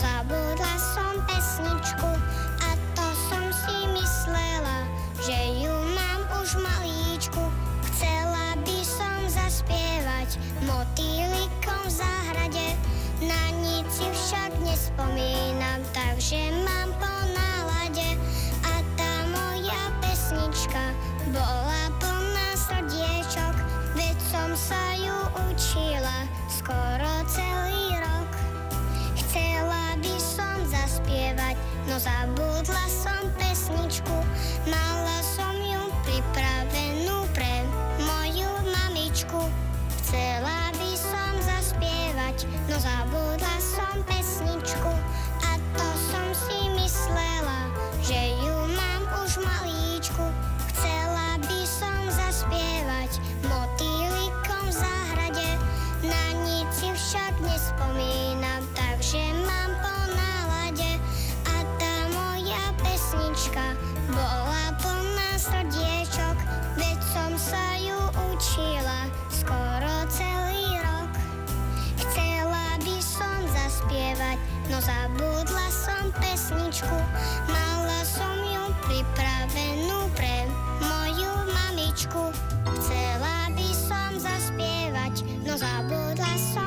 zabudla som pesničku a to som si myslela, že ju mám už malíčku. Chcela by som zaspievať motýlikom v záhrade, na nic si však nespomínam, takže mám po nálade. A tá moja pesnička bola plná srdiečok, veď som sa ju učila skoro celý rok. Chcela by som zaspievať, no zabudla som pesničku. Mala som ju pripravenú pre moju mamičku. Chcela by som zaspievať, no zabudla som pesničku. A to som si myslela, že ju mám už malíčku. Chcela by som zaspievať motýlikom v záhrade, na nic si však nespomínam, takže mám po nálade. A tá moja pesnička bola plná srdiečok, veď som sa ju učila skoro celý rok. Chcela by som zaspievať, no zabudla som pesničku. Mala som ju pripravenú pre moju mamičku. Chcela by som zaspievať, no zabudla som